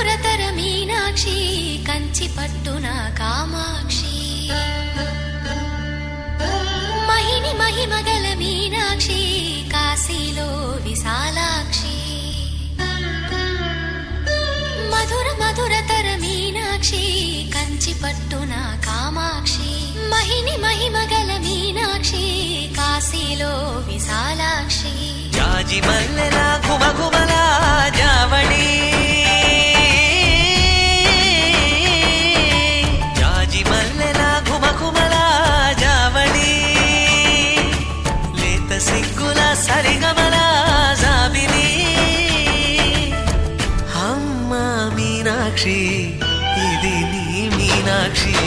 మధురతర మీనాక్షి కంచి పట్టున కామాక్షి మహిని మహిమగల మీనాక్షి కాశీలో విశాలాక్షి మధుర మధురతర మీనాక్షి కంచి పట్టున కామాక్షి మహిని మహిమగల మీనాక్షి కాశీలో విశాలాక్షి జాజి మల్లెల ఘుమఘుమల జావళి జాజి మల్లెల ఘుమఘుమల జావళి లేత సిగ్గుల సరిగమల జాబిలి అమ్మ మీనాక్షి ఇది నీ మీనాక్షి